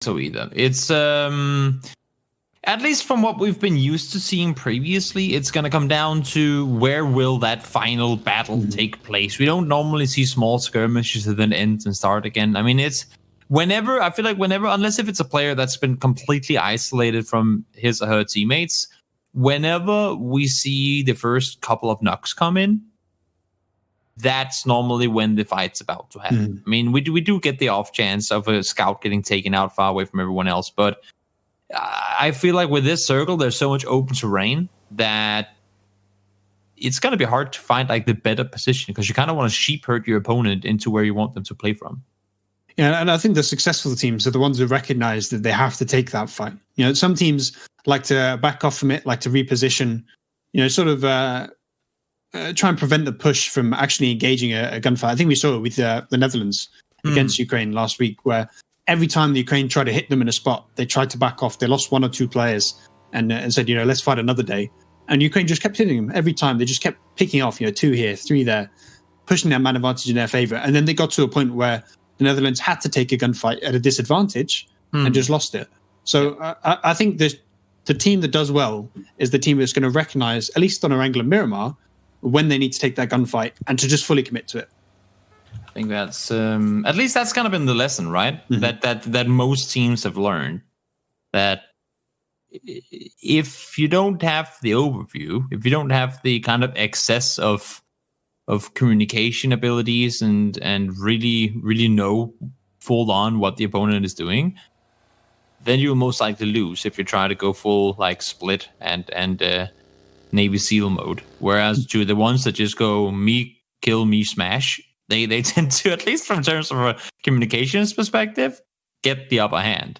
so either. It's at least from what we've been used to seeing previously, it's going to come down to where will that final battle take place. We don't normally see small skirmishes that then end and start again. I mean, it's whenever, I feel like whenever, unless if it's a player that's been completely isolated from his or her teammates, whenever we see the first couple of knocks come in, that's normally when the fight's about to happen. I mean, we do get the off chance of a scout getting taken out far away from everyone else, but I feel like with this circle, there's so much open terrain that it's going to be hard to find like the better position, because you kind of want to sheep herd your opponent into where you want them to play from. Yeah, and I think the successful teams are the ones who recognize that they have to take that fight. You know, some teams like to back off from it, like to reposition, you know, sort of try and prevent the push from actually engaging a gunfight. I think we saw it with the Netherlands against Ukraine last week, where every time the Ukraine tried to hit them in a spot, they tried to back off. They lost 1 or 2 players and said, you know, let's fight another day. And Ukraine just kept hitting them every time. They just kept picking off, you know, 2 here, 3 there, pushing their man advantage in their favor. And then they got to a point where the Netherlands had to take a gunfight at a disadvantage and just lost it. So I think the team that does well is the team that's going to recognize, at least on Erangel and Miramar, when they need to take that gunfight and to just fully commit to it. I think that's at least that's kind of been the lesson, right? That most teams have learned, that if you don't have the overview, if you don't have the kind of excess of communication abilities and really know full on what the opponent is doing, then you'll most likely lose if you try to go full like split and Navy SEAL mode. Whereas to the ones that just go me kill, me smash, they tend to, at least from terms of a communications perspective, get the upper hand.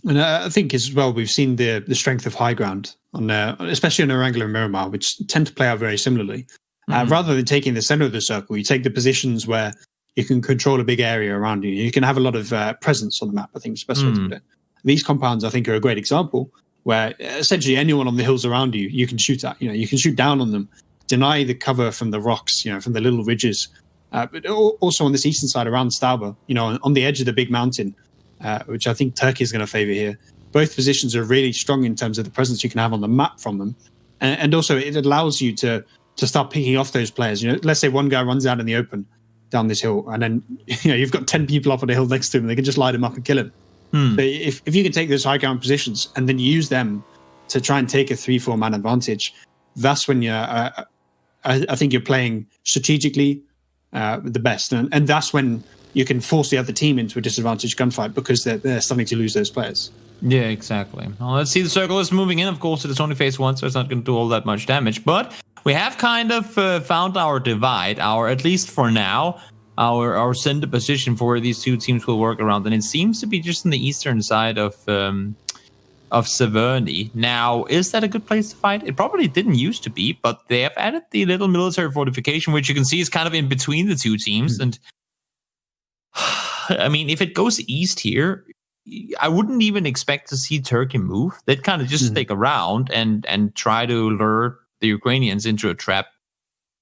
And I think as well, we've seen the strength of high ground, on especially on Erangel and Miramar, which tend to play out very similarly. Rather than taking the center of the circle, you take the positions where you can control a big area around you. You can have a lot of presence on the map, I think is the best way to put it. These compounds, I think, are a great example, where essentially anyone on the hills around you, you can shoot at. You know, you can shoot down on them, deny the cover from the rocks, you know, from the little ridges. But also on this eastern side around Stauber, you know, on the edge of the big mountain, which I think Turkey is going to favor here. Both positions are really strong in terms of the presence you can have on the map from them. And also it allows you to start picking off those players. You know, let's say one guy runs out in the open down this hill, and then, you know, you've got 10 people up on the hill next to him, and they can just light him up and kill him. So if you can take those high ground positions and then use them to try and take a 3-4 man advantage, that's when you're, I think you're playing strategically the best. And that's when you can force the other team into a disadvantaged gunfight, because they're starting to lose those players. Yeah, exactly. Well, let's see, the circle is moving in. Of course, it's only phase 1, so it's not going to do all that much damage. But we have kind of found our divide, at least for now, our center position for where these two teams will work around. And it seems to be just on the eastern side of Severny. Now, is that a good place to fight? It probably didn't used to be, but they have added the little military fortification, which you can see is kind of in between the two teams. And I mean, if it goes east here, I wouldn't even expect to see Turkey move. They'd kind of just stick around and try to lure the Ukrainians into a trap.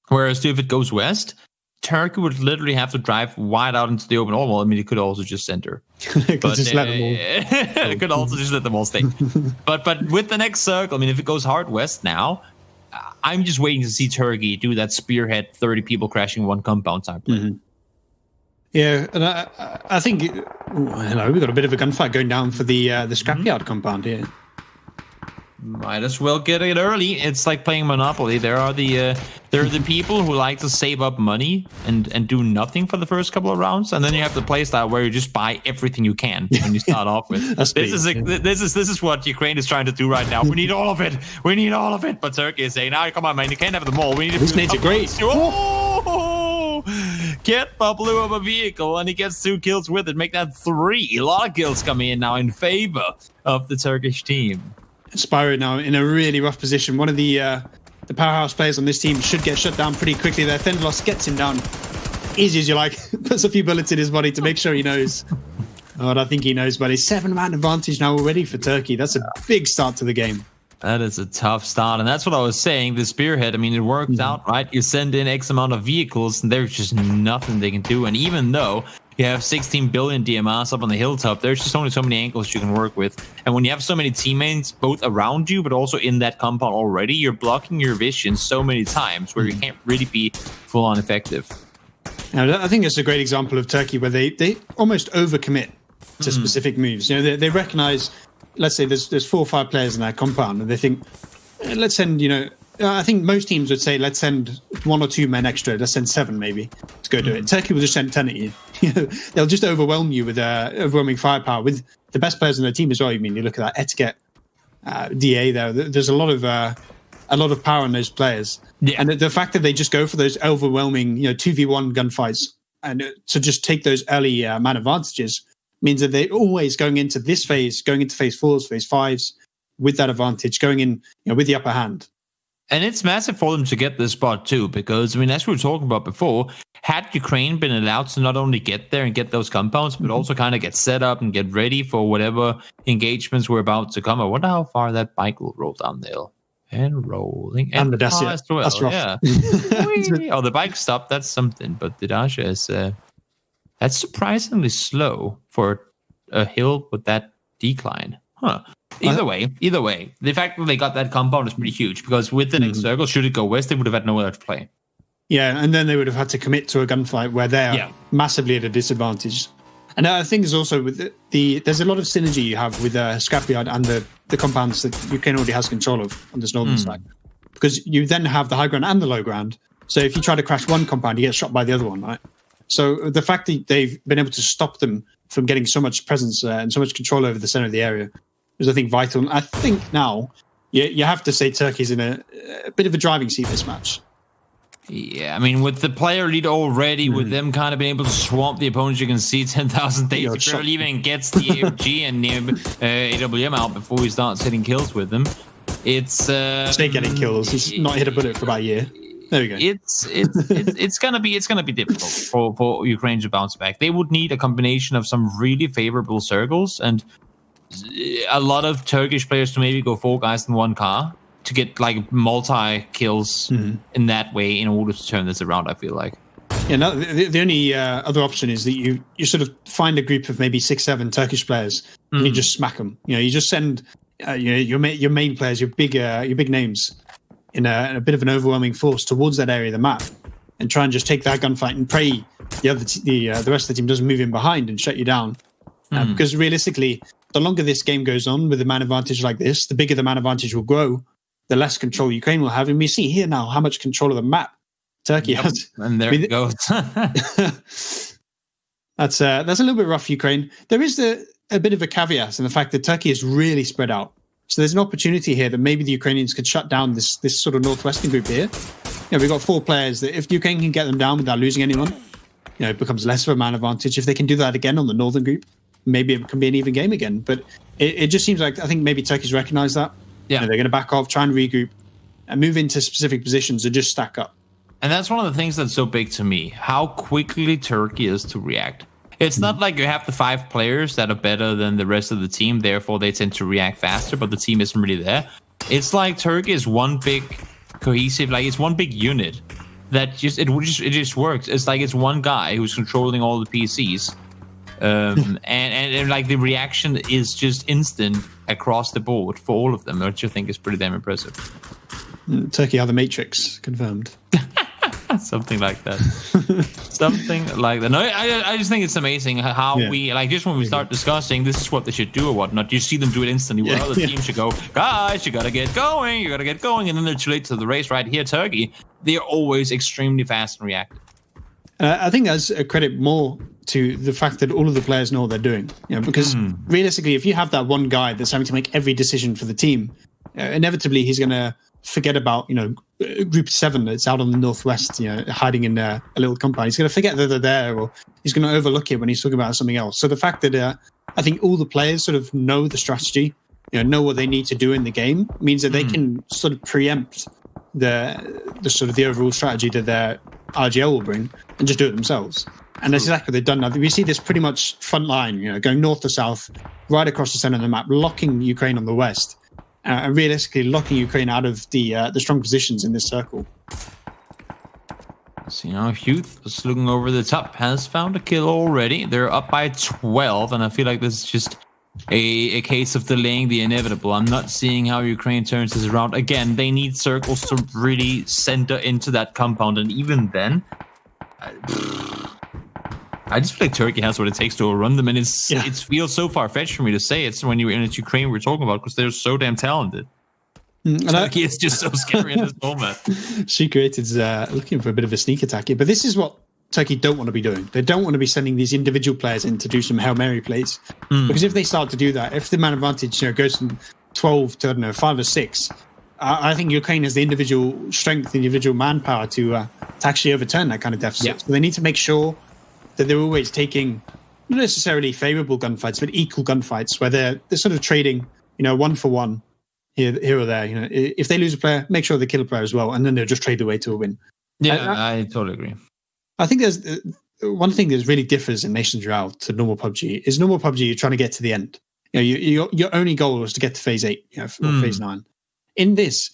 Whereas if it goes west, Turkey would literally have to drive wide out into the open. Oh, well, I mean, it could also just center. But just let them all. It could also just let them all stay. But with the next circle, I mean, if it goes hard west now, I'm just waiting to see Turkey do that spearhead 30 people crashing one compound type play. Yeah, and I think, you know, we've got a bit of a gunfight going down for the scrapyard compound here. Might as well get it early. It's like playing Monopoly. There are the people who like to save up money and do nothing for the first couple of rounds, and then you have the playstyle where you just buy everything you can when you start off with. This is what Ukraine is trying to do right now. We need all of it. We need all of it. But Turkey is saying, "Now, come on, man, you can't have them all. We need This needs a great." Get blew up a vehicle, and he gets 2 kills with it. Make that 3. A lot of kills coming in now in favor of the Turkish team. Spyro now in a really rough position. One of the powerhouse players on this team should get shut down pretty quickly there. Thendelos gets him down easy as you like. Puts a few bullets in his body to make sure he knows. Oh, I think he knows, but it's 7-man advantage now already for Turkey. That's a big start to the game. That is a tough start, and that's what I was saying. The spearhead, I mean, it worked out, right? You send in X amount of vehicles, and there's just nothing they can do. And even though You have 16 billion DMRs up on the hilltop. There's just only so many angles you can work with. And when you have so many teammates both around you, but also in that compound already, you're blocking your vision so many times where you can't really be full-on effective. Now, I think it's a great example of Turkey where they almost overcommit to specific moves. You know, they recognize, let's say there's 4 or 5 players in that compound, and they think, let's send, you know, I think most teams would say, let's send 1 or 2 men extra. Let's send 7 maybe to go do it. Turkey will just send 10 at you. You know, they'll just overwhelm you with overwhelming firepower with the best players in their team as well. You mean you look at that etiquette, DA there. There's a lot of power in those players, and the fact that they just go for those overwhelming, you know, 2v1 gunfights and to just take those early man advantages means that they're always going into this phase, going into phase 4s, phase 5s with that advantage, going in, you know, with the upper hand. And it's massive for them to get this spot too, because, I mean, as we were talking about before, had Ukraine been allowed to not only get there and get those compounds, but also kind of get set up and get ready for whatever engagements were about to come. I wonder how far that bike will roll down the hill. And rolling. And the Dacia. As well. That's rough. Yeah. Oh, the bike stopped. That's something. But the Dacia is that's surprisingly slow for a hill with that decline. Huh. Either way, the fact that they got that compound is pretty huge, because with the next circle, should it go west, they would have had nowhere to play. Yeah, and then they would have had to commit to a gunfight where they're massively at a disadvantage. And I think there's also with there's a lot of synergy you have with Scrapyard and the compounds that Ukraine already has control of on this northern side, because you then have the high ground and the low ground. So if you try to crash one compound, you get shot by the other one, right? So the fact that they've been able to stop them from getting so much presence and so much control over the center of the area is, I think, vital. And I think now you have to say Turkey's in a bit of a driving seat this match. Yeah, I mean, with the player lead already, with them kind of being able to swamp the opponents, you can see 10,000 days. Barely even gets the AFG and AWM out before he starts hitting kills with them. It's Snake getting kills. He's not hit a bullet for about a year. There we go. It's gonna be difficult for Ukraine to bounce back. They would need a combination of some really favorable circles and a lot of Turkish players to maybe go 4 guys in 1 car to get like multi kills in that way in order to turn this around, I feel like. Yeah, no, the only other option is that you sort of find a group of maybe 6-7 Turkish players and you just smack them. You know, you just send your main players, your big names in a bit of an overwhelming force towards that area of the map and try and just take that gunfight and pray the rest of the team doesn't move in behind and shut you down. Because realistically, the longer this game goes on with a man advantage like this, the bigger the man advantage will grow, the less control Ukraine will have. And we see here now how much control of the map Turkey has. And there it goes. That's a little bit rough, Ukraine. There is a bit of a caveat in the fact that Turkey is really spread out. So there's an opportunity here that maybe the Ukrainians could shut down this sort of northwestern group here. You know, we've got 4 players that if Ukraine can get them down without losing anyone, you know, it becomes less of a man advantage. If they can do that again on the northern group, maybe it can be an even game again. But it just seems like, I think maybe Turkey's recognized that. Yeah. You know, they're going to back off, try and regroup, and move into specific positions and just stack up. And that's one of the things that's so big to me, how quickly Turkey is to react. It's not like you have the 5 players that are better than the rest of the team, therefore they tend to react faster, but the team isn't really there. It's like Turkey is one big cohesive, like it's one big unit that it just works. It's like it's one guy who's controlling all the PCs. And like the reaction is just instant across the board for all of them, which I think is pretty damn impressive. Turkey are the Matrix, confirmed. Something like that. Something like that. No, I just think it's amazing how we, like, just when we start discussing this is what they should do or whatnot, you see them do it instantly where other teams should go, guys, you gotta get going, and then they're too late to the race. Right here, Turkey, they're always extremely fast and reactive. I think that's a credit more to the fact that all of the players know what they're doing. You know, because realistically, if you have that one guy that's having to make every decision for the team, inevitably he's going to forget about, you know, Group 7 that's out on the northwest, you know, hiding in a little compound. He's going to forget that they're there, or he's going to overlook it when he's talking about something else. So the fact that I think all the players sort of know the strategy, you know what they need to do in the game, means that they can sort of preempt the sort of the overall strategy that their RGL will bring and just do it themselves. And that's exactly what they've done now. We see this pretty much front line, you know, going north to south, right across the center of the map, locking Ukraine on the west, and realistically locking Ukraine out of the strong positions in this circle. So, Huth is looking over the top, has found a kill already. They're up by 12, and I feel like this is just a case of delaying the inevitable. I'm not seeing how Ukraine turns this around. Again, they need circles to really center into that compound, and even then, I just feel like Turkey has what it takes to run them, and it feels so far-fetched for me to say it's when it's Ukraine we're talking about, because they're so damn talented. Turkey is just so scary in this moment. She created looking for a bit of a sneak attack here, but this is what Turkey don't want to be doing. They don't want to be sending these individual players in to do some Hail Mary plays, because if they start to do that, if the man advantage goes from 12 to, I don't know, 5 or 6, I think Ukraine has the individual strength, the individual manpower to actually overturn that kind of deficit. Yeah. So they need to make sure that they're always taking not necessarily favorable gunfights, but equal gunfights where they're sort of trading, one for one here or there. If they lose a player, make sure they kill a player as well, and then they'll just trade away to a win. Yeah, I totally agree. I think there's one thing that really differs in Nations Royale to normal PUBG is normal PUBG you're trying to get to the end. Your only goal was to get to phase 8, or phase 9. In this,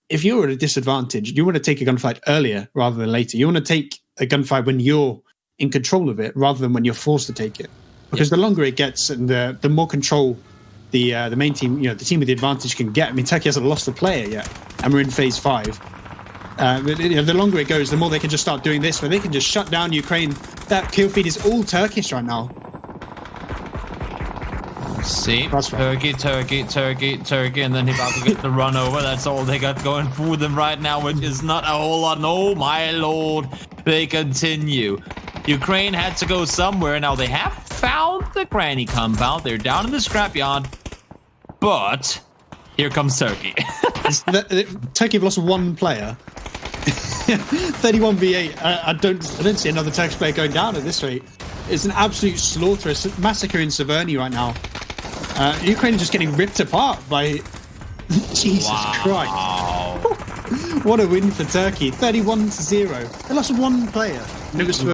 if you're at a disadvantage, you want to take a gunfight earlier rather than later. You want to take a gunfight when you're in control of it rather than when you're forced to take it. Because the longer it gets and the more control the main team, the team with the advantage can get. I mean, Turkey hasn't lost a player yet, and we're in phase 5. The longer it goes, the more they can just start doing this, where they can just shut down Ukraine. That kill feed is all Turkish right now. See, Turkey, and then Hibaku gets the run over. That's all they got going for them right now, which is not a whole lot. No, my lord, they continue. Ukraine had to go somewhere. Now they have found the granny compound. They're down in the scrapyard, but here comes Turkey. Turkey have lost 1 player. 31v8. I don't see another Turkish player going down at this rate. It's an absolute slaughter, a massacre in Severny right now. Ukraine is just getting ripped apart by Jesus Christ. What a win for Turkey. 31-0. They lost 1 player. And it was